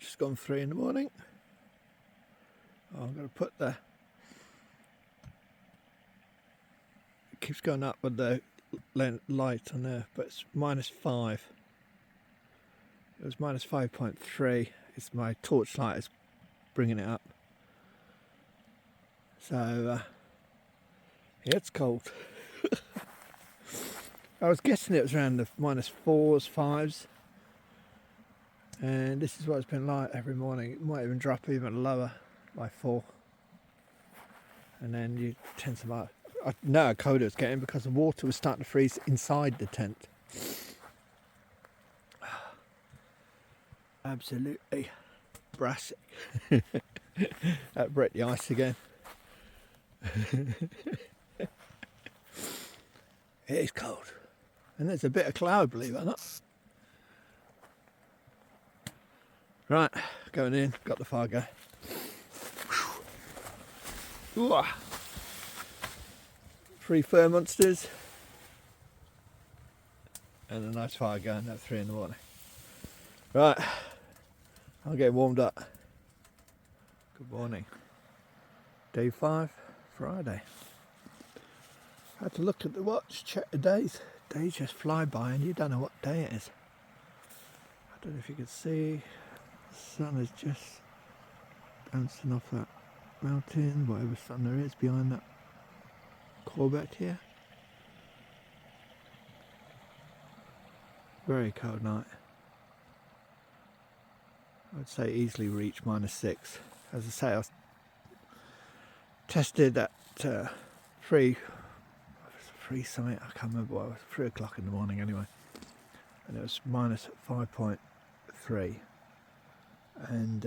Just gone 3 in the morning. Oh, I'm going to put the... It keeps going up with the light on there, but it's -5. It was -5.3. It's my torchlight is bringing it up. So, yeah, it's cold. I was guessing it was around the -4s, 5s. And this is what it's been like every morning. It might even drop even lower by 4. And then you tend to like... I know how cold it was getting because the water was starting to freeze inside the tent. Absolutely brassy. That broke the ice again. It is cold. And there's a bit of cloud, believe it or not. Right, going in, got the fire going. Ooh. 3 fur monsters. And a nice fire going at 3 in the morning. Right, I'll get warmed up. Good morning. Day 5, Friday. Had to look at the watch, check the days. Days just fly by and you don't know what day it is. I don't know if you can see. The sun is just bouncing off that mountain, whatever sun there is behind that Corvette here. Very cold night. I'd say easily reach -6. As I say, I was tested at 3 something, I can't remember what it was, 3 o'clock in the morning anyway. And it was -5.3. And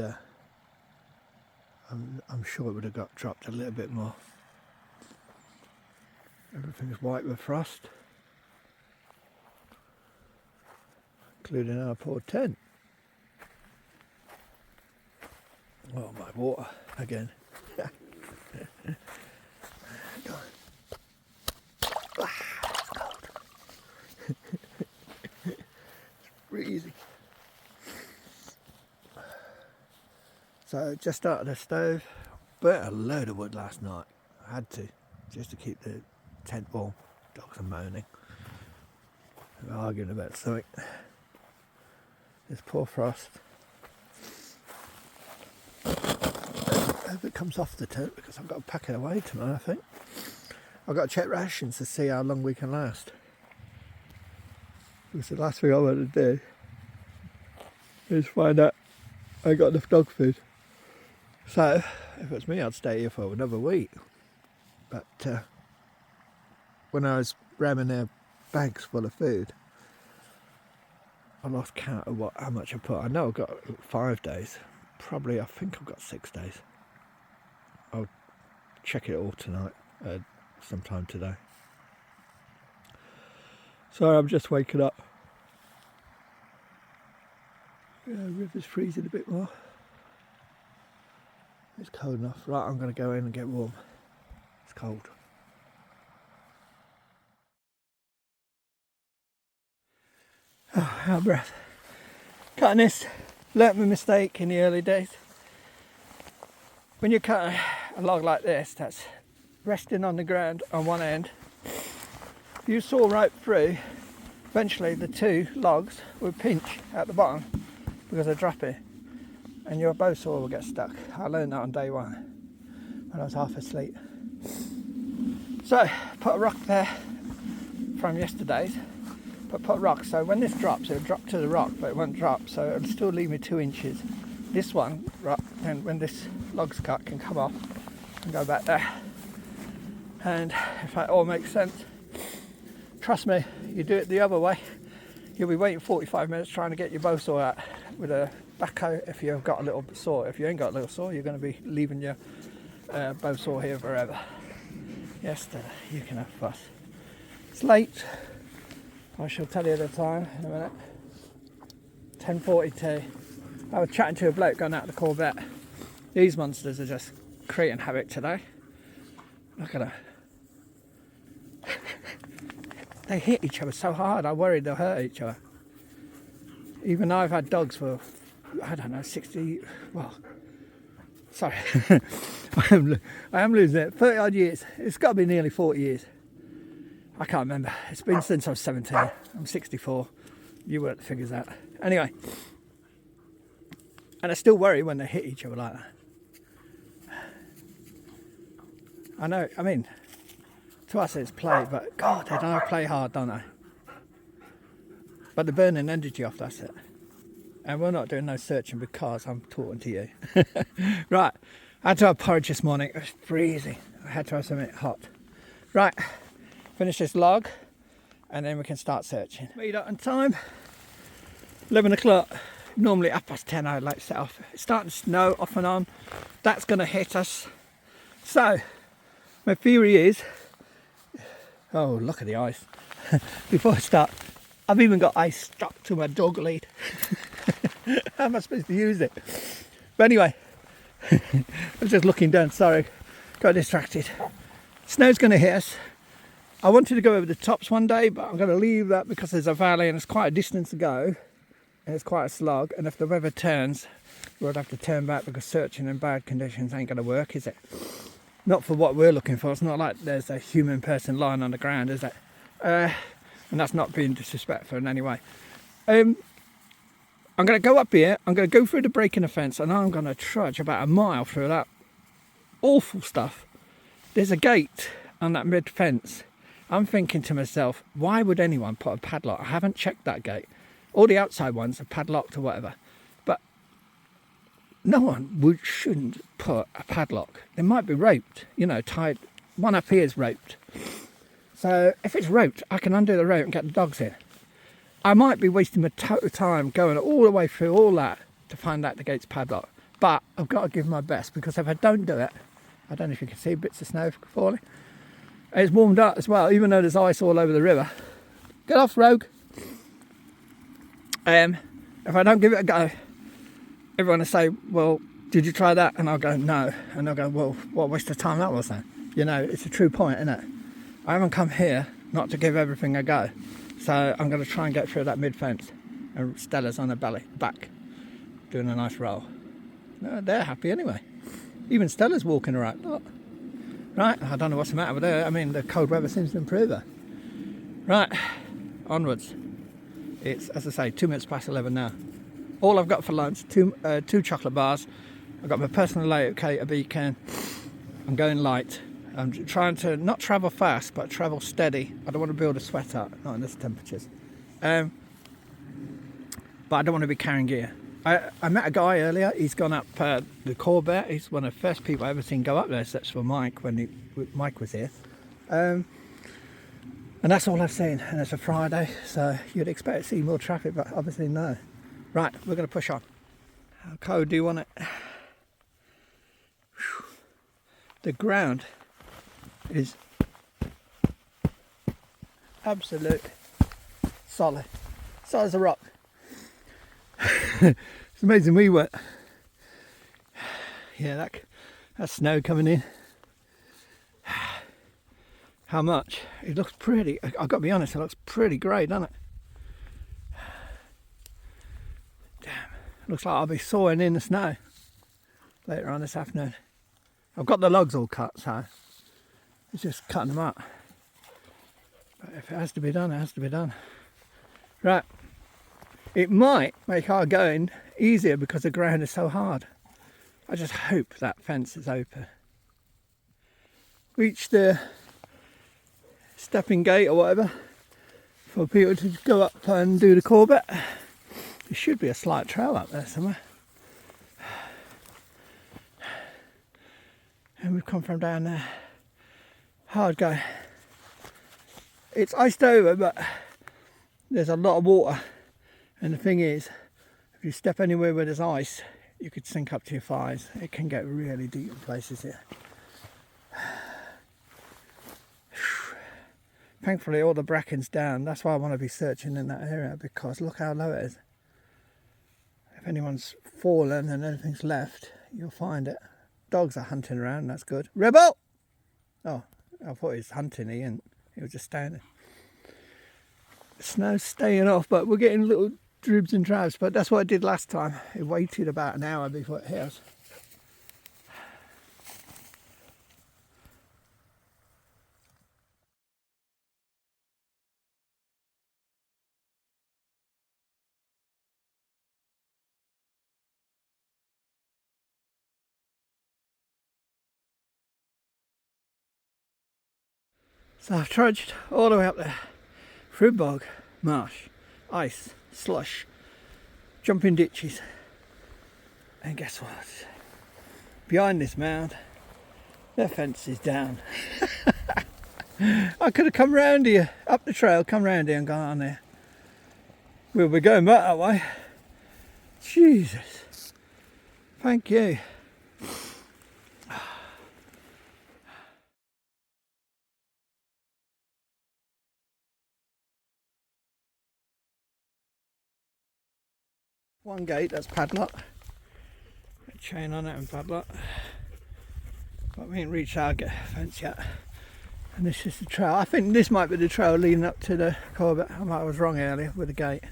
I'm sure it would have got dropped a little bit more. Everything's white with frost, including our poor tent. Oh, my water again. It's cold. It's freezing. So just started the stove, burnt a load of wood last night. I had to, just to keep the tent warm. Dogs are moaning. They're arguing about something. This poor frost. I hope it comes off the tent because I've got to pack it away tomorrow, I think. I've got to check rations to see how long we can last. Because the last thing I want to do is find out I got enough dog food. So, if it's me, I'd stay here for another week. But when I was ramming their bags full of food, I lost count of how much I put. I know I've got 5 days. Probably, I think I've got 6 days. I'll check it all tonight, sometime today. Sorry, I'm just waking up. Yeah, the river's freezing a bit more. It's cold enough. Right, I'm going to go in and get warm. It's cold. Oh, out of breath. Cutting this. Learnt my mistake in the early days. When you cut a log like this that's resting on the ground on one end, if you saw right through, eventually the 2 logs will pinch at the bottom because they're dropping and your bow saw will get stuck. I learned that on day 1 when I was half asleep. So put a rock there from yesterday's, but put rock so when this drops it'll drop to the rock but it won't drop, so it'll still leave me 2 inches. This one, rock, then when this log's cut can come off and go back there. And if that all makes sense, trust me, you do it the other way, you'll be waiting 45 minutes trying to get your bow saw out with a backhoe if you've got a little saw. If you ain't got a little saw, you're going to be leaving your bow saw here forever. Yes, you can have fuss. It's late. I shall tell you the time in a minute. 10:42. I was chatting to a bloke going out of the Corvette. These monsters are just creating havoc today. Look at them. They hit each other so hard, I worried they'll hurt each other. Even though I've had dogs for I don't know, 60, well, sorry, I am losing it, 30 odd years. It's got to be nearly 40 years. I can't remember. It's been since I was 17. I'm 64. You work the figures out. Anyway, and I still worry when they hit each other like that. I know, I mean, to us it's play, but God, they don't have to play hard, don't they? But they're burning energy off, that's it. And we're not doing no searching because I'm talking to you. Right, I had to have porridge this morning. It was freezing. I had to have something hot. Right, finish this log and then we can start searching. Meet up on time, 11 o'clock. Normally 10:30 I'd like to set off. It's starting to snow off and on. That's going to hit us. So, my theory is, oh look at the ice. Before I start, I've even got ice stuck to my dog lead. How am I supposed to use it? But anyway, I was just looking down, sorry, got distracted. Snow's going to hit us. I wanted to go over the tops one day, but I'm going to leave that because there's a valley and it's quite a distance to go. And it's quite a slog, and if the weather turns, we'll have to turn back because searching in bad conditions ain't going to work, is it? Not for what we're looking for. It's not like there's a human person lying on the ground, is it? And that's not being disrespectful in any way. I'm going to go up here, I'm going to go through the break in the fence, and I'm going to trudge about a mile through that awful stuff. There's a gate on that mid fence. I'm thinking to myself, why would anyone put a padlock? I haven't checked that gate. All the outside ones are padlocked or whatever. But no one shouldn't put a padlock. They might be roped, you know, tied. One up here is roped. So if it's roped, I can undo the rope and get the dogs in. I might be wasting my total time going all the way through all that to find out the gate's padlocked. But I've got to give my best, because if I don't do it, I don't know if you can see bits of snow falling. And it's warmed up as well, even though there's ice all over the river. Get off, rogue. If I don't give it a go, everyone will say, well, did you try that? And I'll go, no. And they'll go, well, what a waste of time that was then. You know, it's a true point, isn't it? I haven't come here not to give everything a go. So I'm going to try and get through that mid fence. And Stella's on her belly, back, doing a nice roll. No, they're happy anyway. Even Stella's walking around. Look. Right, I don't know what's the matter with her. I mean, the cold weather seems to improve her. Right, onwards. It's, as I say, 2 minutes past 11 now. All I've got for lunch, two chocolate bars. I've got my personal locator beacon. I'm going light. I'm trying to not travel fast, but travel steady. I don't want to build a sweat up, not in these temperatures. But I don't want to be carrying gear. I met a guy earlier. He's gone up the Corbett. He's one of the first people I've ever seen go up there, except for Mike, when Mike was here. And that's all I've seen, and it's a Friday, so you'd expect to see more traffic, but obviously no. Right, we're going to push on. How cold do you want it? The ground is absolute solid as a rock. It's amazing we were. Yeah, that snow coming in. How much? It looks pretty. I've got to be honest, it looks pretty grey, doesn't it? Damn. It looks like I'll be sawing in the snow later on this afternoon. I've got the logs all cut, so it's just cutting them up. But if it has to be done, it has to be done. Right. It might make our going easier because the ground is so hard. I just hope that fence is open. Reach the stepping gate or whatever for people to go up and do the Corbett. There should be a slight trail up there somewhere. And we've come from down there. Hard go. It's iced over, but there's a lot of water. And the thing is, if you step anywhere where there's ice, you could sink up to your thighs. It can get really deep in places here. Thankfully all the bracken's down. That's why I want to be searching in that area, because look how low it is. If anyone's fallen and anything's left, you'll find it. Dogs are hunting around, that's good. Rebel! Oh, I thought he was hunting, he was just standing. The snow's staying off, but we're getting little dribs and drabs, but that's what I did last time. It waited about an hour before it hit us. So I've trudged all the way up there, through bog, marsh, ice, slush, jumping ditches, and guess what? Behind this mound, their fence is down. I could have come round here, up the trail, come round here and gone on there. We'll be going back that way. Jesus. Thank you. One gate, that's padlock. Got a chain on it and padlock. But we ain't reached our fence yet. And this is the trail. I think this might be the trail leading up to the Corbett. I was wrong earlier with the gate.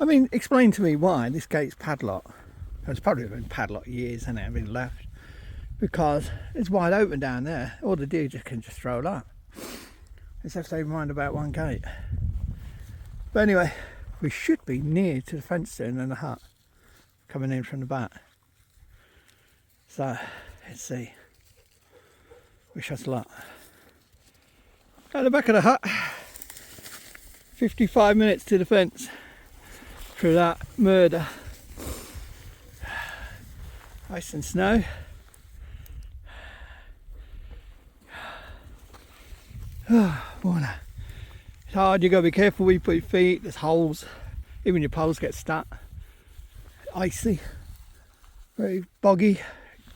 I mean, explain to me why this gate's padlocked. It's probably been padlocked years and it been left. Because it's wide open down there. All the deer just can just stroll up. As if they mind about one gate. But anyway, we should be near to the fence soon and the hut coming in from the back. So, let's see. Wish us luck. At the back of the hut, 55 minutes to the fence through that murder. Ice and snow. Oh, morning. It's hard, you got to be careful where you put your feet, there's holes, even your poles get stuck. Icy, very boggy,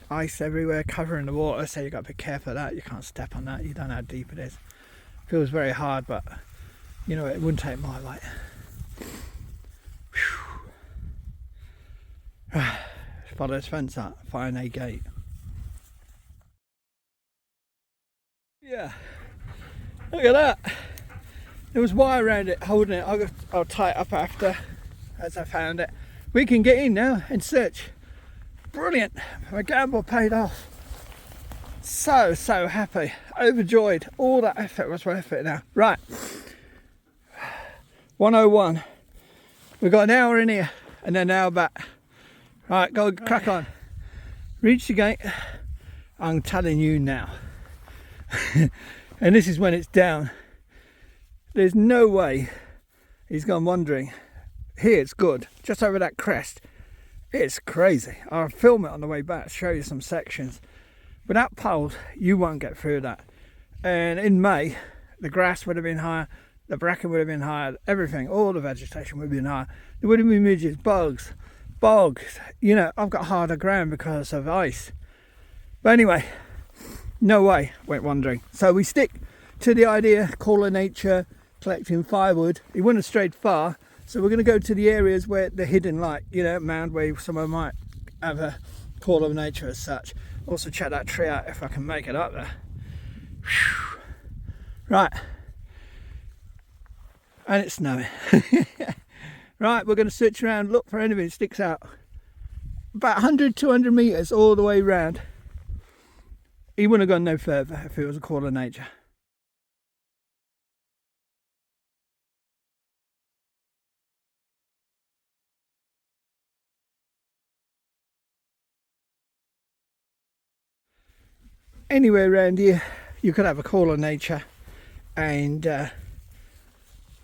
ice everywhere covering the water, so you got to be careful of that. You can't step on that, you don't know how deep it is. Feels very hard, but you know, it wouldn't take my weight. Follow this fence up, find a gate. Yeah, look at that. There was wire around it holding it. I'll tie it up after as I found it. We can get in now and search. Brilliant. My gamble paid off. So happy. Overjoyed. All that effort was worth it now. Right. 1:01. We've got an hour in here and an hour back. Right, go crack on. Reach the gate. I'm telling you now. And this is when it's down. There's no way he's gone wandering. Here it's good, just over that crest. It's crazy. I'll film it on the way back, show you some sections. Without poles, you won't get through that. And in May, the grass would have been higher, the bracken would have been higher, everything, all the vegetation would have been higher. There would have been midges, bugs, bogs. You know, I've got harder ground because of ice. But anyway, no way went wandering. So we stick to the idea, call of nature, collecting firewood. He wouldn't have strayed far, so we're going to go to the areas where they're hidden, like, you know, mound where someone might have a call of nature as such. Also check that tree out if I can make it up there. Whew. Right, and it's snowing. Right, we're going to search around, look for anything that sticks out. About 100-200 metres all the way round. He wouldn't have gone no further if it was a call of nature. Anywhere around here you could have a call of nature and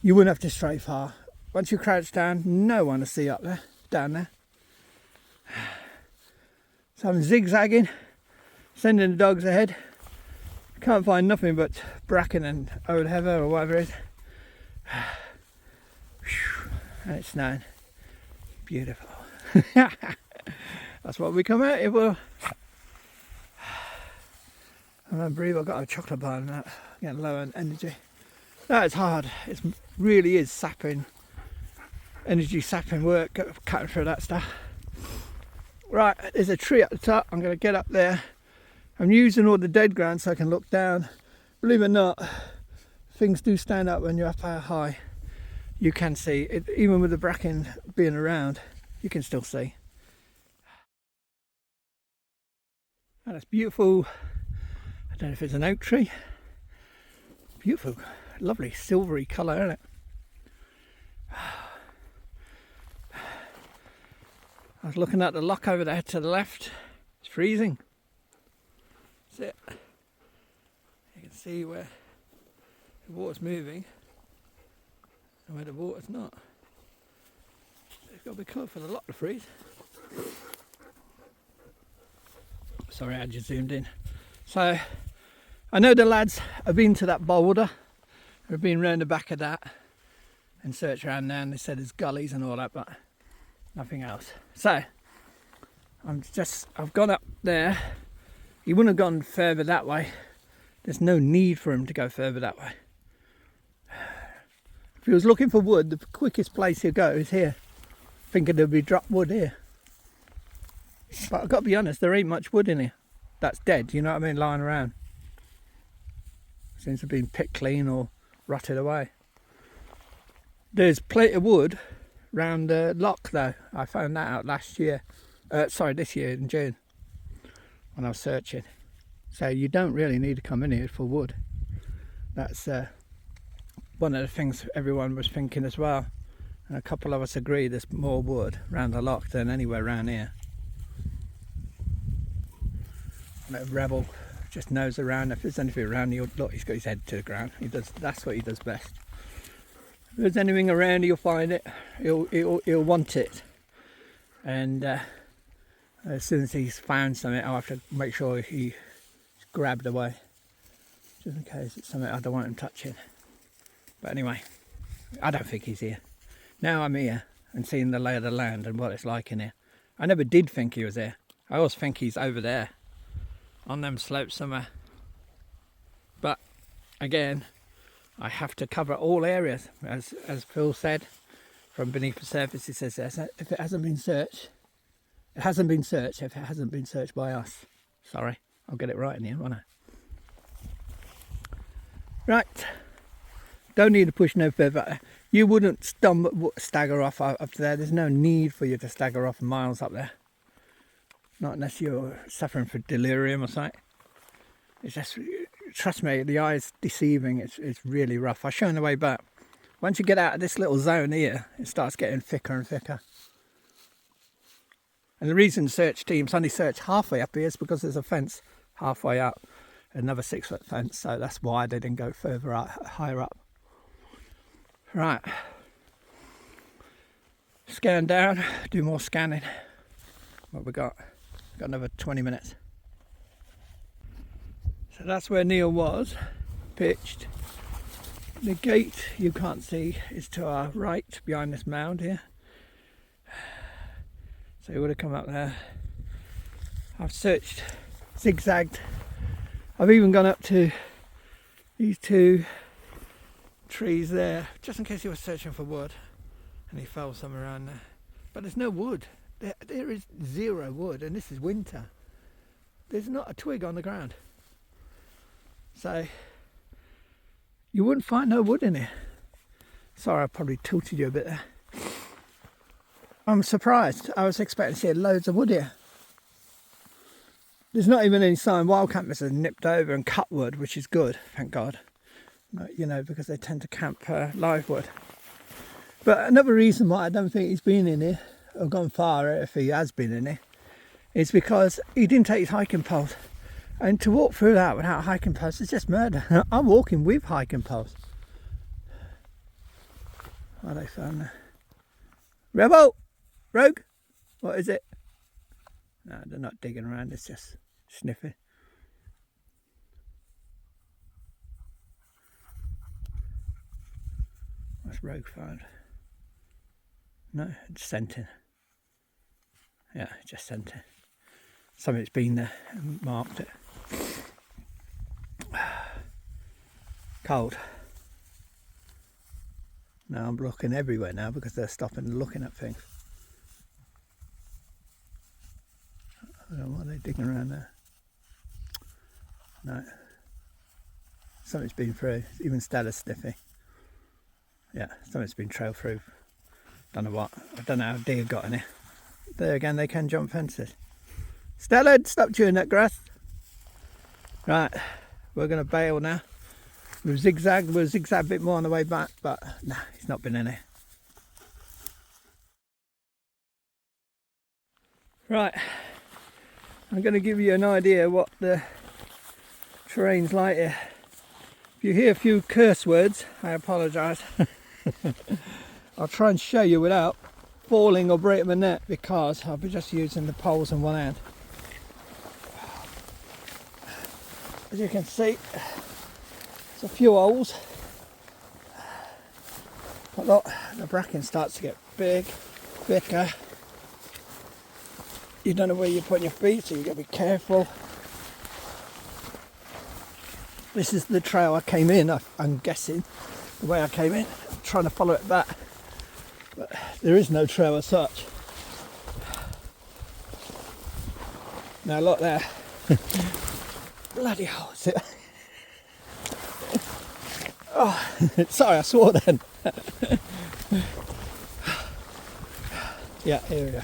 you wouldn't have to stray far. Once you crouch down, no one to see up there, down there. So I'm zigzagging, sending the dogs ahead. Can't find nothing but bracken and old heather or whatever it is. And it's snowing. Beautiful. That's what we come out here for. I don't breathe, I've got a chocolate bar and that, getting low on energy. That is hard, it really is sapping, energy sapping work, cutting through that stuff. Right, there's a tree at the top, I'm going to get up there. I'm using all the dead ground so I can look down. Believe it or not, things do stand up when you're up high. You can see it, even with the bracken being around, you can still see. And it's beautiful. I don't know if it's an oak tree. Beautiful, lovely silvery colour, isn't it? I was looking at the loch over there to the left. It's freezing. That's it. You can see where the water's moving and where the water's not. So you've got to be close for the loch to freeze. Sorry, I just zoomed in. So I know the lads have been to that boulder. They've been round the back of that and searched around there, and they said there's gullies and all that, but nothing else. So I've gone up there. He wouldn't have gone further that way. There's no need for him to go further that way. If he was looking for wood, the quickest place he'd go is here, thinking there'd be drop wood here. But I've got to be honest, there ain't much wood in here that's dead, you know what I mean, lying around. Seems to have been picked clean or rotted away. There's plenty of wood round the loch though. I found that out this year in June when I was searching. So you don't really need to come in here for wood. That's one of the things everyone was thinking as well. And a couple of us agree there's more wood round the loch than anywhere around here. And Rebel just nose around. If there's anything around, look, he's got his head to the ground. That's what he does best. If there's anything around, he'll find it. He'll want it. And as soon as he's found something, I'll have to make sure he's grabbed away, just in case it's something I don't want him touching. But anyway, I don't think he's here. Now I'm here and seeing the lay of the land and what it's like in here. I never did think he was here. I always think he's over there on them slopes somewhere. But again, I have to cover all areas, as Phil said, from beneath the surface. He says if it hasn't been searched, it hasn't been searched if it hasn't been searched by us. Sorry, I'll get it right in here, won't I? Right, don't need to push no further. You wouldn't stagger off up there. There's no need for you to stagger off miles up there. Not unless you're suffering from delirium or something. It's just, trust me, the eye's deceiving. It's really rough. I'll show you the way back. Once you get out of this little zone here, it starts getting thicker and thicker. And the reason search teams only search halfway up here is because there's a fence halfway up, another 6-foot fence, so that's why they didn't go further up, higher up. Right, scan down, do more scanning. What we got? Got another 20 minutes. So that's where Neil was pitched. The gate you can't see is to our right behind this mound here. So he would have come up there. I've searched, zigzagged. I've even gone up to these two trees there, just in case he was searching for wood and he fell somewhere around there. But there's no wood. There is zero wood, and this is winter. There's not a twig on the ground. So you wouldn't find no wood in here. Sorry, I probably tilted you a bit there. I'm surprised. I was expecting to see loads of wood here. There's not even any sign. Wild campers have nipped over and cut wood, which is good, thank God. You know, because they tend to camp live wood. But another reason why I don't think he's been in here, or gone far if he has been in here, is because he didn't take his hiking poles. And to walk through that without a hiking post is just murder. I'm walking with hiking poles. What they found there? Rebel! Rogue! What is it? No, they're not digging around, it's just sniffing. What's Rogue found? No, it's scenting. Yeah, just scenting. Something's been there and marked it. Cold. Now I'm looking everywhere now because they're stopping and looking at things. I don't know what they're digging around there. No. something's been through. Even Stella's sniffy. Yeah, something's been trailed through. Don't know what. I don't know how deer got in here. There again, they can jump fences. Stella, stop chewing that grass. Right, we're going to bail now. We'll zigzag a bit more on the way back, but nah, he's not been in here. Right, I'm going to give you an idea what the terrain's like here. If you hear a few curse words, I apologise. I'll try and show you without falling or breaking my neck, because I'll be just using the poles in one hand. As you can see, there's a few holes. But look, the bracken starts to get big, thicker. You don't know where you're putting your feet, so you've got to be careful. This is the trail I came in, I'm guessing, the way I came in. I'm trying to follow it back, but there is no trail as such. Now look there. Bloody hell, is it? Oh, sorry, I swore then. Yeah, here we go.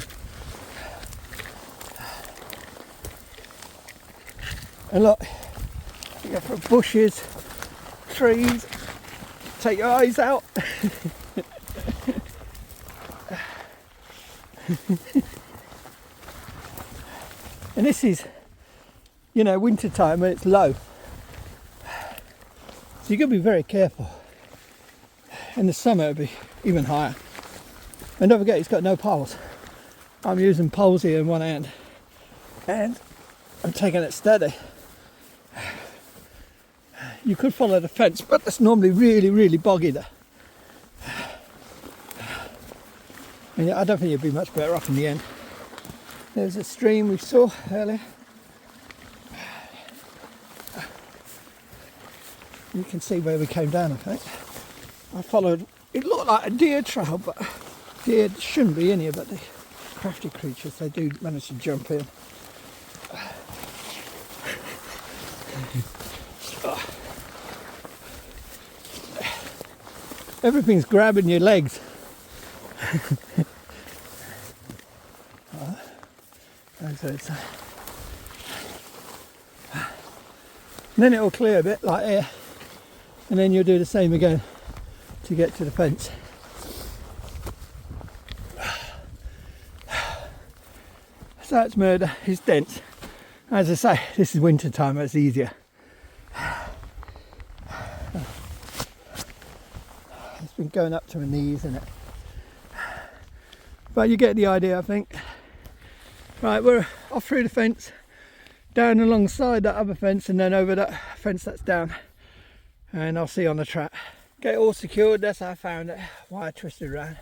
And look, you go for bushes, trees, take your eyes out. And this is, you know, winter time when it's low. So you've got to be very careful. In the summer it'll be even higher. And don't forget, it's got no poles. I'm using poles here in one hand and I'm taking it steady. You could follow the fence, but it's normally really boggy there. And I don't think you'd be much better off in the end. There's a stream we saw earlier. You can see where we came down, I think. I followed, it looked like a deer trail, but deer shouldn't be in here, but the crafty creatures, they do manage to jump in. Everything's grabbing your legs. And then it'll clear a bit like here, and then you'll do the same again to get to the fence. So it's murder, it's dense. As I say, this is winter time, it's easier. It's been going up to my knees, isn't it? But you get the idea, I think. Right, we're off through the fence, down alongside that other fence, and then over that fence that's down. And I'll see you on the track. Get it all secured, that's how I found it. Wire twisted around.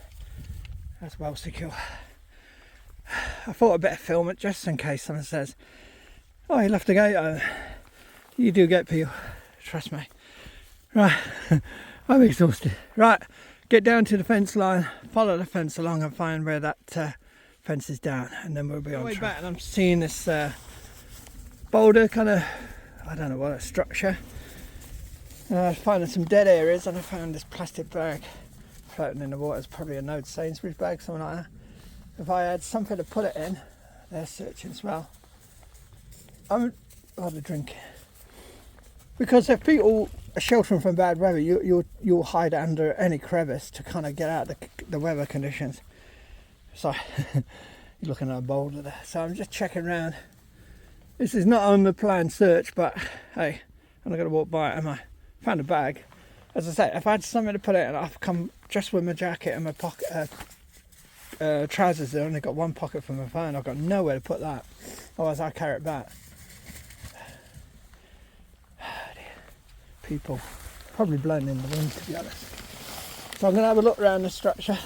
That's well secure. I thought I'd better film it just in case someone says, oh, you left the gate open. You do get people, trust me. Right, I'm exhausted. Right, get down to the fence line, follow the fence along and find where that fence is down, and then we'll be on track. Back, and I'm seeing this boulder kind of, I don't know what, a structure. Finding some dead areas, and I found this plastic bag floating in the water. It's probably an old Sainsbury's bag, something like that. If I had something to put it in, they're searching as well. I'm rather drinking. Because if people are sheltering from bad weather, you'll hide under any crevice to kind of get out the weather conditions. So you're looking at a boulder there. So I'm just checking around. This is not on the planned search, but hey, I'm not going to walk by it, am I? Found a bag. As I say, if I had something to put it in, I've come just with my jacket and my pocket, trousers. There only got one pocket for my phone. I've got nowhere to put that. Otherwise, I'll carry it back. People probably blowing in the wind, to be honest. So I'm going to have a look around the structure.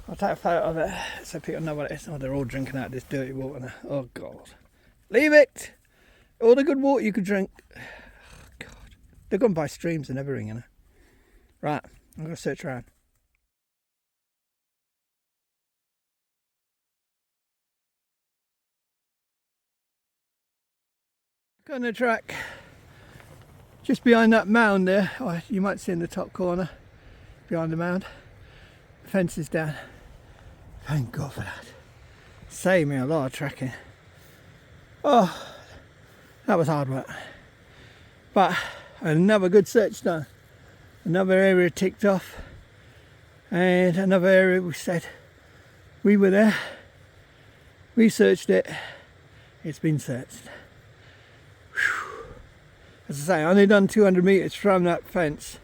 I'll take a photo of it so people know what it is. Oh, they're all drinking out this dirty water now. Oh God, leave it! All the good water you could drink. Oh, God, they're going by streams and everything, you know. Right, I'm going to search around. On the track, Just behind that mound there, oh, you might see in the top corner, behind the mound, the fence is down. Thank God for that. Saved me a lot of trekking. Oh, that was hard work. But another good search done. Another area ticked off. And another area we said we were there. We searched it. It's been searched. Whew. As I say, I only done 200 metres from that fence.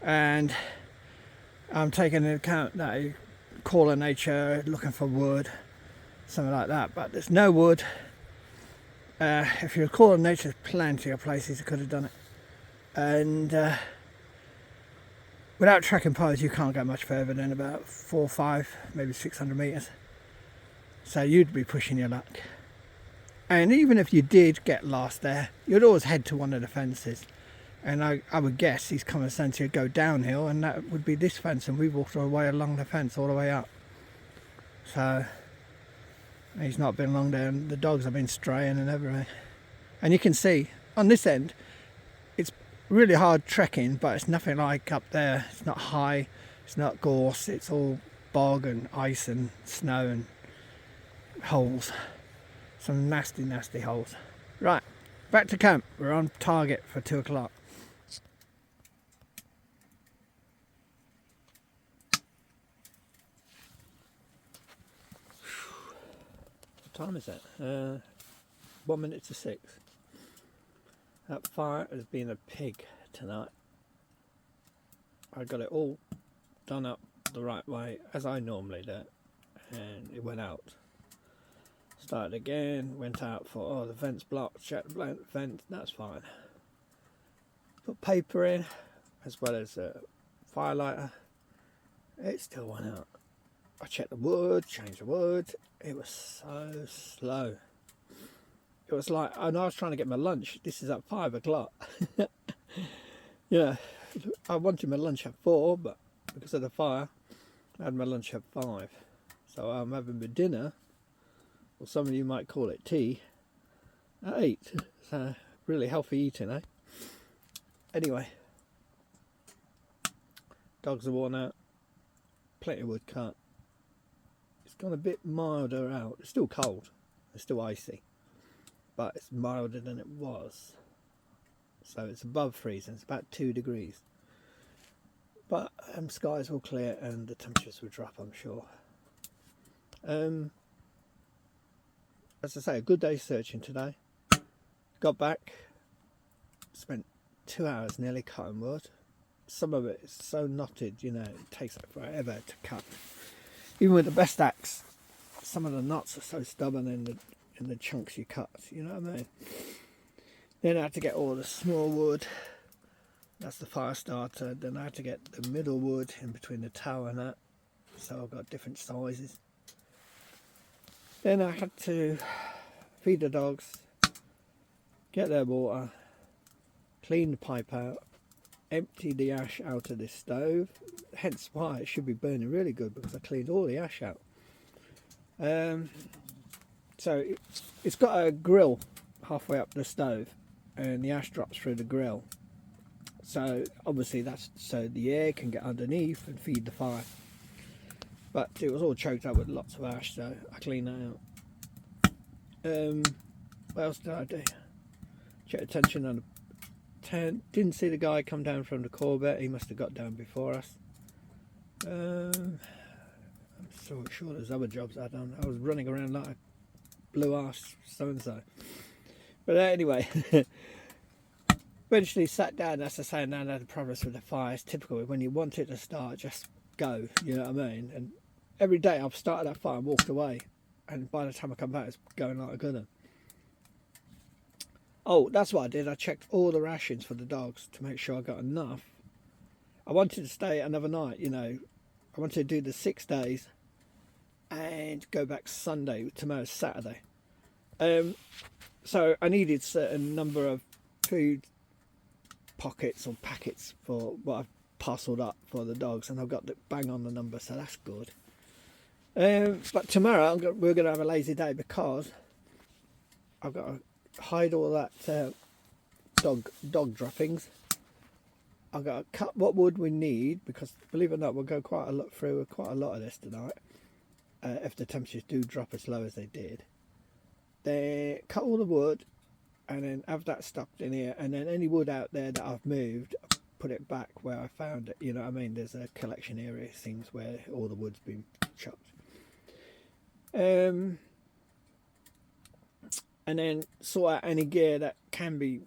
And I'm taking into account that you call of nature, looking for wood, something like that. But there's no wood. If you're calling nature, there's plenty of places you could have done it. And without tracking poles, you can't go much further than about 400, 500, maybe 600 metres. So you'd be pushing your luck. And even if you did get lost there, you'd always head to one of the fences. And I would guess these common sense you'd go downhill, and that would be this fence, and we walked our way along the fence all the way up. So he's not been long there, and the dogs have been straying and everything. And you can see on this end, it's really hard trekking, but it's nothing like up there. It's not high, it's not gorse, it's all bog and ice and snow and holes. Some nasty, nasty holes. Right, back to camp. We're on target for 2 o'clock. What time is it? 1 minute to 6. That fire has been a pig tonight. I got it all done up the right way as I normally do, and it went out. Started again, went out for the vent's blocked, checked the vent, that's fine. Put paper in as well as a firelighter. It still went out. I checked the wood, changed the wood. It was so slow. It was like, and I was trying to get my lunch. This is at 5 o'clock. Yeah, I wanted my lunch at 4, but because of the fire, I had my lunch at 5. So I'm having my dinner, or some of you might call it tea, at 8. So really healthy eating, eh? Anyway, dogs are worn out. Plenty of wood cut. It's gone a bit milder out. It's still cold. It's still icy. But it's milder than it was. So it's above freezing. It's about 2 degrees. But skies will clear and the temperatures will drop, I'm sure. As I say, a good day searching today. Got back. Spent 2 hours nearly cutting wood. Some of it is so knotted, you know, it takes like forever to cut. Even with the best axe, some of the knots are so stubborn in the chunks you cut, you know what I mean? Then I had to get all the small wood, that's the fire starter. Then I had to get the middle wood in between the tower and that, so I've got different sizes. Then I had to feed the dogs, get their water, clean the pipe out, empty the ash out of this stove, hence why it should be burning really good, because I cleaned all the ash out. So it's got a grill halfway up the stove, and the ash drops through the grill. So obviously that's so the air can get underneath and feed the fire. But it was all choked up with lots of ash, so I cleaned that out. What else did I do? Check the tension on the tent. Didn't see the guy come down from the Corvette. He must have got down before us. I'm so sure there's other jobs I done. I was running around like a blue arse so and so. But anyway, eventually sat down. That's the saying. Now the problems with the fire is typical. When you want it to start, just go. You know what I mean? And every day I've started that fire and walked away, and by the time I come back, it's going like a good one. Oh, that's what I did. I checked all the rations for the dogs to make sure I got enough. I wanted to stay another night, you know. I wanted to do the 6 days and go back Sunday. Tomorrow's Saturday. So I needed a certain number of food pockets or packets for what I've parcelled up for the dogs, and I've got the bang on the number, so that's good. But tomorrow we're going to have a lazy day because I've got to hide all that dog droppings. I've got to cut what wood we need, because believe it or not, we'll go quite a lot of this tonight. If the temperatures do drop as low as they did, then cut all the wood and then have that stocked in here, and then any wood out there that I've moved, put it back where I found it. You know what I mean? There's a collection area, things where all the wood's been chopped. And then sort out any gear that can be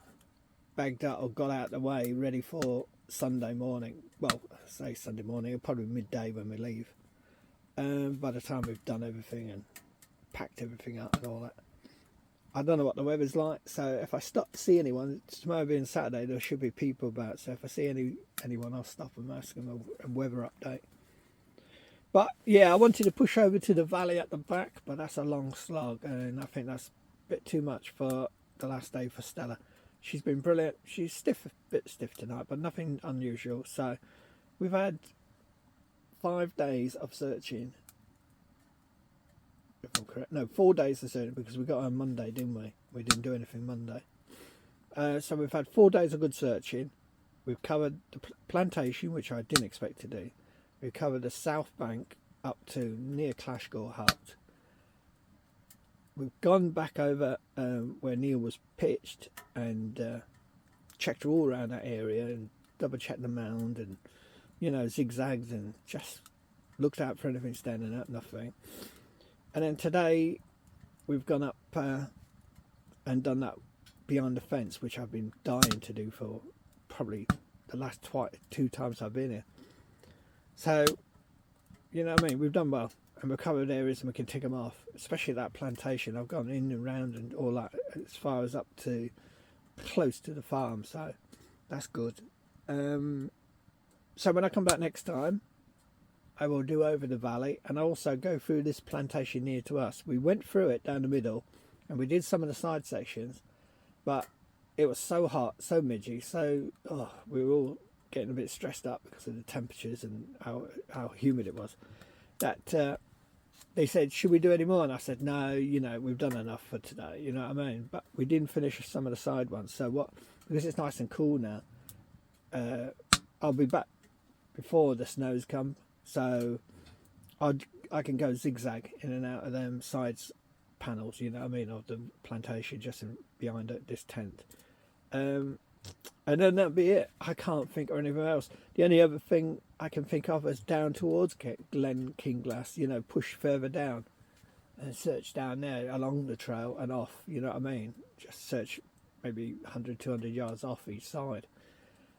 bagged up or got out of the way, ready for Sunday morning. Well, I say Sunday morning, it'll probably be midday when we leave. By the time we've done everything and packed everything up and all that. I don't know what the weather's like, so if I see anyone, tomorrow being Saturday, there should be people about, so if I see anyone, I'll stop and ask them a weather update. But yeah, I wanted to push over to the valley at the back, but that's a long slog, and I think that's a bit too much for the last day for Stella. She's been brilliant. She's a bit stiff tonight, but nothing unusual. So we've had 5 days of searching. If I'm correct, no, 4 days of searching, because we got on Monday, didn't we? We didn't do anything Monday. So we've had 4 days of good searching. We've covered the plantation, which I didn't expect to do. We've covered the south bank up to near Clashgore Hut. We've gone back over where Neil was pitched and checked all around that area and double checked the mound and, you know, zigzags, and just looked out for anything standing out, nothing. And then today we've gone up and done that behind the fence, which I've been dying to do for probably the last 2 times I've been here. So, you know what I mean, we've done well, and we've covered areas and we can tick them off, especially that plantation. I've gone in and round and all that as far as up to close to the farm, so that's good. So when I come back next time, I will do over the valley, and I'll also go through this plantation near to us. We went through it down the middle, and we did some of the side sections, but it was so hot, so midgy, so we were all getting a bit stressed up because of the temperatures and how humid it was, that they said, should we do any more? And I said, no, you know, we've done enough for today, you know what I mean? But we didn't finish some of the side ones, so because it's nice and cool now, I'll be back before the snows come, so I can go zigzag in and out of them sides panels, you know what I mean, of the plantation just behind this tent. And then that'll be it. I can't think of anything else. The only other thing I can think of is down towards Glen Kinglass, you know, push further down and search down there along the trail and off, you know what I mean? Just search maybe 100, 200 yards off each side.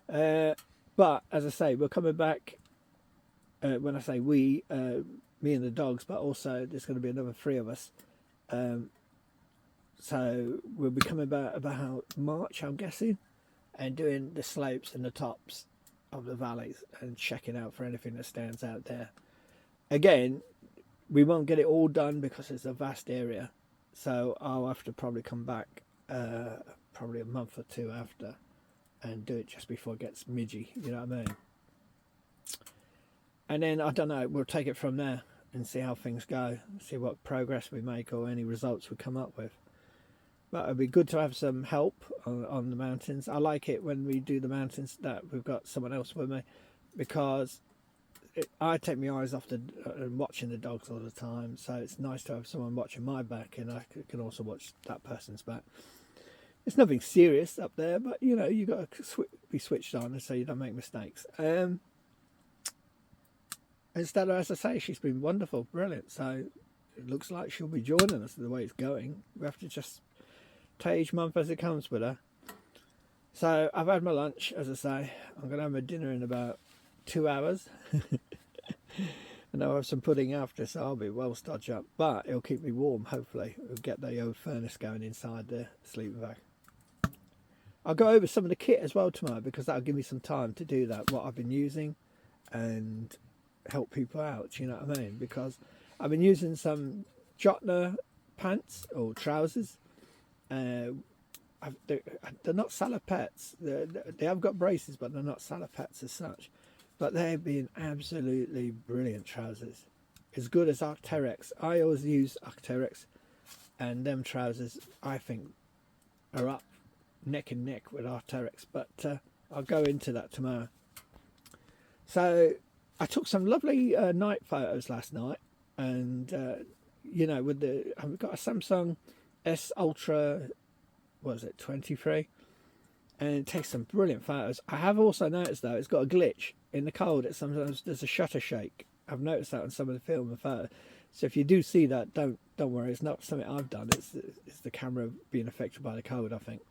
But as I say, we're coming back, when I say we, me and the dogs, but also there's going to be another 3 of us. So we'll be coming back about March, I'm guessing, and doing the slopes and the tops of the valleys and checking out for anything that stands out there. Again, we won't get it all done because it's a vast area, so I'll have to probably come back probably a month or 2 after and do it just before it gets midgy, you know what I mean? And then, I don't know, we'll take it from there and see how things go, see what progress we make or any results we come up with. But it'd be good to have some help on the mountains. I like it when we do the mountains that we've got someone else with me, because I take my eyes off watching the dogs all the time, so it's nice to have someone watching my back, and I can also watch that person's back. It's nothing serious up there, but you know, you got to be switched on so you don't make mistakes. And Stella, as I say, she's been wonderful, brilliant. So it looks like she'll be joining us the way it's going. We have to just take each month as it comes with her. So I've had my lunch, as I say. I'm going to have my dinner in about 2 hours. And I'll have some pudding after, so I'll be well stodged up. But it'll keep me warm, hopefully. We'll get the old furnace going inside the sleeping bag. I'll go over some of the kit as well tomorrow, because that'll give me some time to do that, what I've been using, and help people out, you know what I mean? Because I've been using some Jotner pants or trousers. They're not salopettes. They have got braces, but they're not salopettes as such. But they've been absolutely brilliant trousers. As good as Arc'teryx. I always use Arc'teryx, and them trousers I think are up neck and neck with Arc'teryx, but I'll go into that tomorrow. So I took some lovely night photos last night, and you know, I've got a Samsung S Ultra, what is it, 23, and it takes some brilliant photos. I have also noticed though it's got a glitch in the cold. It sometimes there's a shutter shake. I've noticed that on some of the film and photo. So if you do see that, don't worry. It's not something I've done. It's the camera being affected by the cold, I think.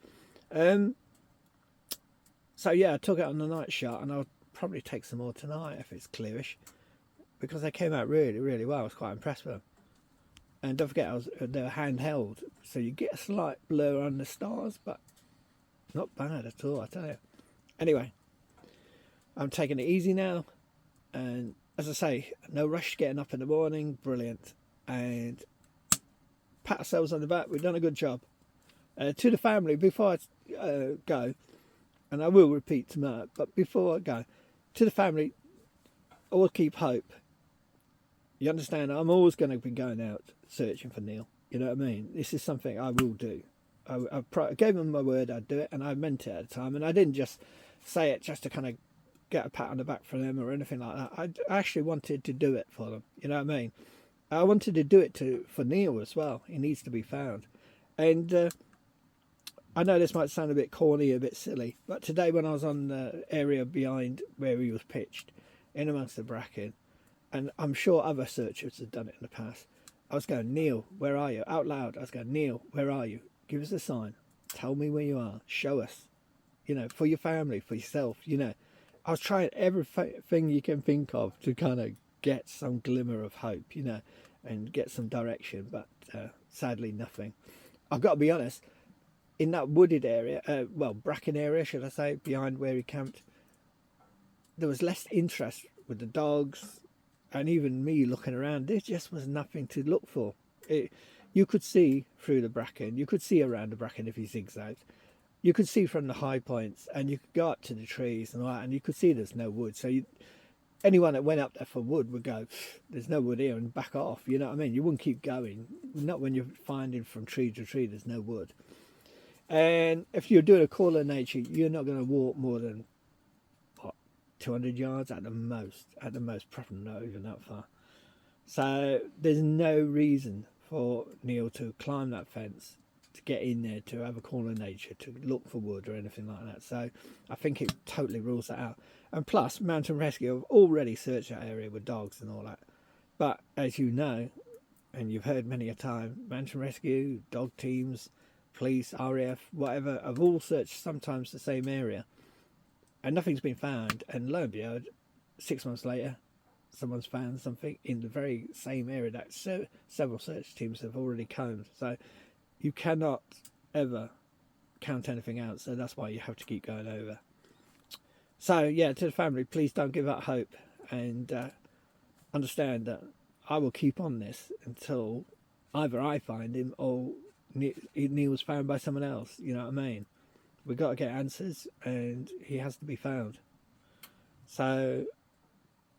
So yeah, I took it on the night shot, and I'll probably take some more tonight if it's clearish, because they came out really, really well. I was quite impressed with them. And don't forget, they're handheld, so you get a slight blur on the stars, but not bad at all, I tell you. Anyway, I'm taking it easy now, and as I say, no rush getting up in the morning. Brilliant. And pat ourselves on the back. We've done a good job. To the family, before I go, and I will repeat tomorrow, but before I go, to the family, always keep hope. You understand? I'm always going to be going out searching for Neil. You know what I mean? This is something I will do. I gave them my word I'd do it, and I meant it at the time. And I didn't just say it just to kind of get a pat on the back for them or anything like that. I actually wanted to do it for them. You know what I mean? I wanted to do it for Neil as well. He needs to be found. And I know this might sound a bit corny, a bit silly, but today when I was on the area behind where he was pitched, in amongst the bracken, and I'm sure other searchers have done it in the past, I was going, Neil, where are you? Out loud, I was going, Neil, where are you? Give us a sign. Tell me where you are. Show us. You know, for your family, for yourself, you know. I was trying everything you can think of to kind of get some glimmer of hope, you know, and get some direction, but sadly nothing. I've got to be honest, in that wooded area, bracken area, should I say, behind where he camped, there was less interest with the dogs and even me looking around. There just was nothing to look for. You could see through the bracken, you could see around the bracken if he zigzagged. You could see from the high points, and you could go up to the trees and all that, and you could see there's no wood. So anyone that went up there for wood would go, there's no wood here, and back off. You know what I mean? You wouldn't keep going. Not when you're finding from tree to tree there's no wood. And if you're doing a call of nature, you're not going to walk more than, 200 yards at the most. At the most, probably not even that far. So there's no reason for Neil to climb that fence, to get in there, to have a call of nature, to look for wood or anything like that. So I think it totally rules that out. And plus, Mountain Rescue have already searched that area with dogs and all that. But as you know, and you've heard many a time, Mountain Rescue, dog teams, police, RAF, whatever, have all searched sometimes the same area. And nothing's been found. And lo and behold, 6 months later, someone's found something in the very same area that several search teams have already combed. So you cannot ever count anything out. So that's why you have to keep going over. So yeah, to the family, please don't give up hope, and understand that I will keep on this until either I find him or Neil's found by someone else. You know what I mean? We've got to get answers, and he has to be found. So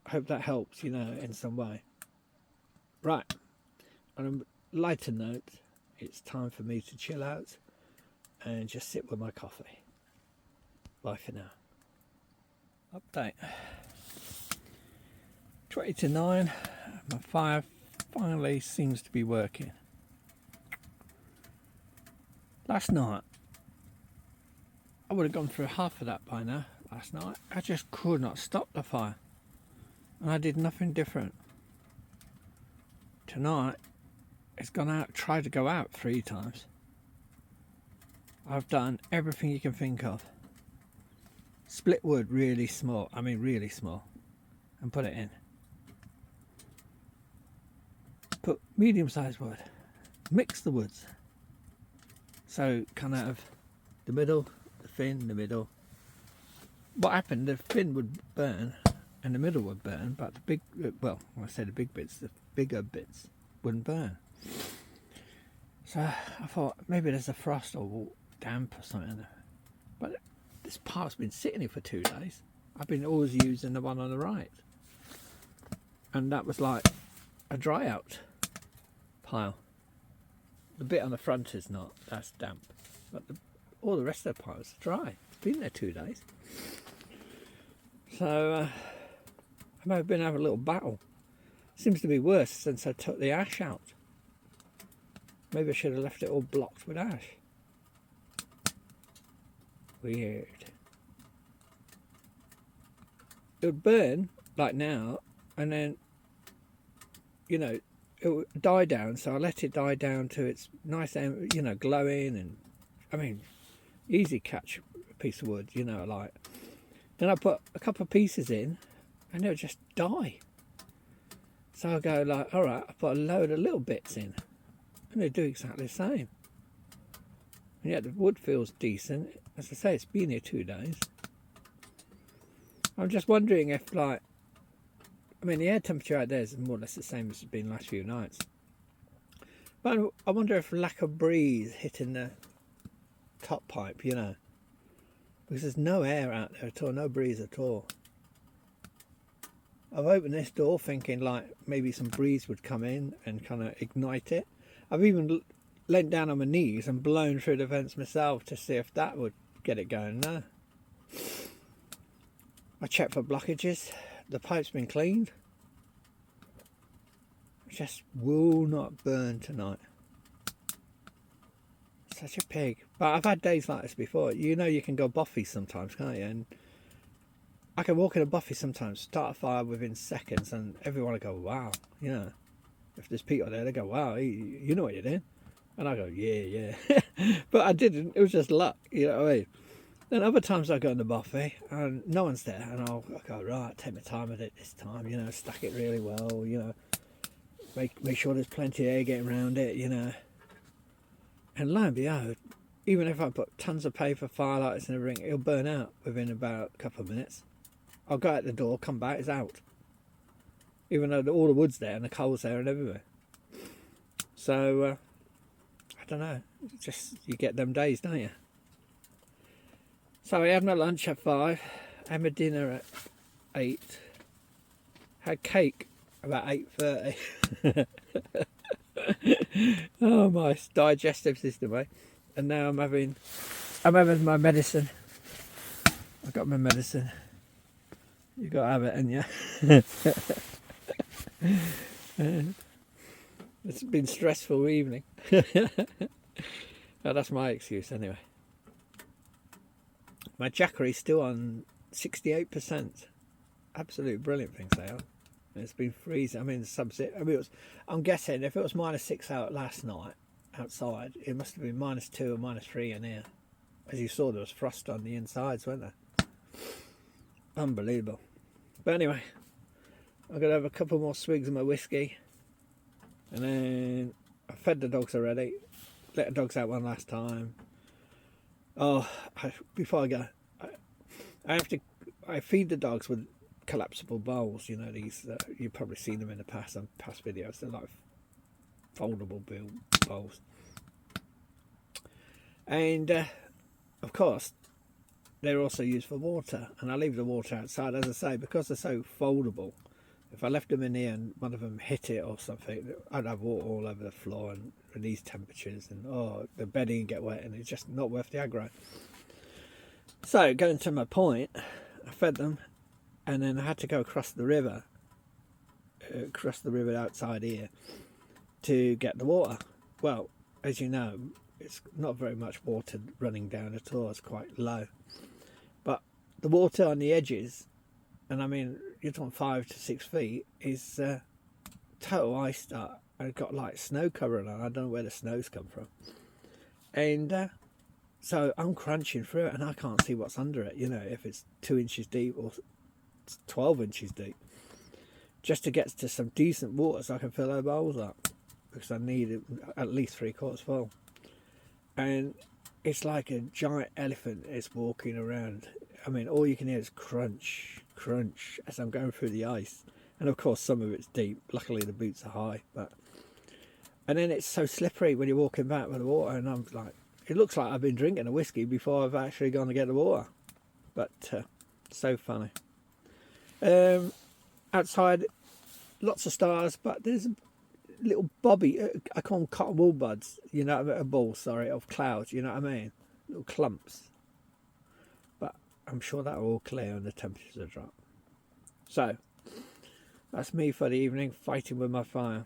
I hope that helps, you know, in some way. Right. On a lighter note, it's time for me to chill out and just sit with my coffee. Bye for now. Update. 20 to 9. My fire finally seems to be working. Last night, I would have gone through half of that by now. Last night, I just could not stop the fire, and I did nothing different. Tonight, it's gone out, tried to go out 3 times. I've done everything you can think of. Split wood really small, really small, and put it in. Put medium-sized wood, mix the woods. So kind of the middle, the fin, the middle. What happened, the fin would burn and the middle would burn, but the big, well, when I say the big bits, the bigger bits wouldn't burn. So I thought maybe there's a frost or damp or something in there. But this part's been sitting here for 2 days. I've been always using the one on the right. And that was like a dry out pile. The bit on the front is not, that's damp. But all the rest of the pipe was dry. It's been there 2 days. So I may have been having a little battle. Seems to be worse since I took the ash out. Maybe I should have left it all blocked with ash. Weird. It would burn like now, and then, you know, it would die down. So I let it die down to its nice, you know, glowing, and I mean, easy catch piece of wood, you know, like. Then I put a couple of pieces in, and it would just die. So I go like, all right, I put a load of little bits in, and they do exactly the same. And yet the wood feels decent. As I say, it's been here 2 days. I'm just wondering if, like, I mean, the air temperature out there is more or less the same as it's been the last few nights. But I wonder if lack of breeze hitting the top pipe, you know, because there's no air out there at all, no breeze at all. I've opened this door thinking like maybe some breeze would come in and kind of ignite it. I've even leant down on my knees and blown through the vents myself to see if that would get it going. No. I checked for blockages. The pipe's been cleaned. It just will not burn tonight. Such a pig. But I've had days like this before. You know, you can go boffy sometimes, can't you? And I can walk in a buffy sometimes, start a fire within seconds, and everyone will go, wow, you know. If there's people there, they go, wow, you know what you're doing. And I go, yeah. But I didn't. It was just luck, you know what I mean? Then other times I go in the buffet and no one's there, and I'll go, right, take my time with it this time, you know, stack it really well, you know, make sure there's plenty of air getting around it, you know. And lo and behold, even if I put tons of paper, firelighters and everything, it'll burn out within about a couple of minutes. I'll go out the door, come back, it's out. Even though all the wood's there and the coal's there and everywhere. So, I don't know, just you get them days, don't you? So I had my lunch at 5, had my dinner at 8, had cake about 8:30. Oh, my digestive system, eh? And now I'm having my medicine. I've got my medicine. You got to have it, haven't you? It's been a stressful evening. Oh, that's my excuse anyway. My jackery's still on 68%. Absolute brilliant things they are. It's been freezing. I mean, I mean, I'm guessing if it was -6 out last night outside, it must have been -2 or -3 in here. As you saw, there was frost on the insides, weren't there? Unbelievable. But anyway, I'm going to have a couple more swigs of my whiskey. And then I fed the dogs already. Let the dogs out one last time. Oh, before I go, I feed the dogs with collapsible bowls. You know, these, you've probably seen them in the past on past videos. They're like foldable bowls. And, of course, they're also used for water. And I leave the water outside, as I say, because they're so foldable. If I left them in here and one of them hit it or something, I'd have water all over the floor and these temperatures, and the bedding would get wet, and it's just not worth the aggro. So going to my point, I fed them, and then I had to go across the river outside here to get the water. Well, as you know, it's not very much water running down at all. It's quite low, but the water on the edges, and I mean, you're talking 5 to 6 feet, is total ice start. I've got like snow covering on. I don't know where the snow's come from. And so I'm crunching through it, and I can't see what's under it, you know, if it's 2 inches deep or 12 inches deep. Just to get to some decent water so I can fill those bowls up, because I need it at least 3/4 full. And it's like a giant elephant is walking around. I mean, all you can hear is crunch, crunch as I'm going through the ice. And of course, some of it's deep. Luckily, the boots are high. And then it's so slippery when you're walking back with the water. And I'm like, it looks like I've been drinking a whiskey before I've actually gone to get the water. But so funny. Outside, lots of stars, but there's a little bobby. I call them cotton wool buds. You know, a ball, sorry, of clouds. You know what I mean? little clumps. But I'm sure that'll all clear and the temperatures will drop. So that's me for the evening, fighting with my fire.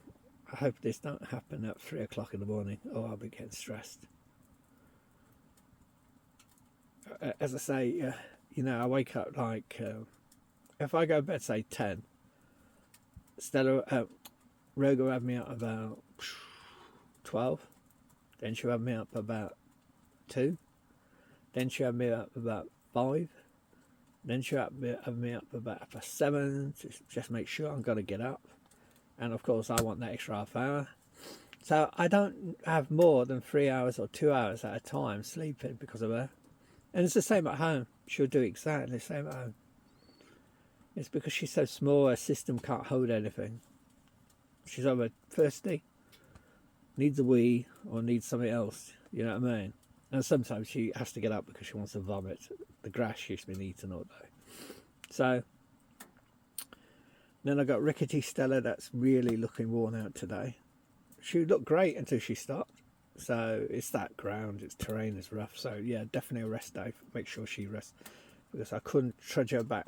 I hope this don't happen at 3 o'clock in the morning, or I'll be getting stressed. As I say, you know, I wake up like, if I go to bed, say 10, Stella, Roga will have me up about 12, then she'll have me up about 2, then she'll have me up about 5, then she'll have me up about 7, just make sure I'm going to get up. And of course I want that extra half hour. So I don't have more than 3 hours or 2 hours at a time sleeping because of her. And it's the same at home. She'll do exactly the same at home. It's because she's so small, her system can't hold anything. She's either thirsty, needs a wee, or needs something else. You know what I mean? And sometimes she has to get up because she wants to vomit. The grass she's been eating all day. So then I got rickety Stella that's really looking worn out today. She looked great until she stopped. So it's that ground, its terrain is rough. So yeah, definitely a rest day. Make sure she rests, because I couldn't trudge her back.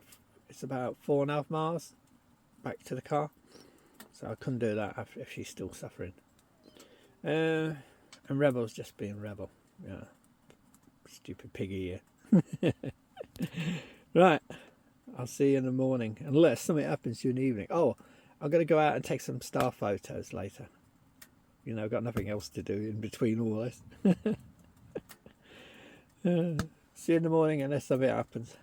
It's about 4.5 miles back to the car. So I couldn't do that if she's still suffering. And Rebel's just being Rebel. Yeah, stupid piggy here. Right. I'll see you in the morning, unless something happens during the evening. Oh, I'm going to go out and take some star photos later. You know, I've got nothing else to do in between all this. See you in the morning unless something happens.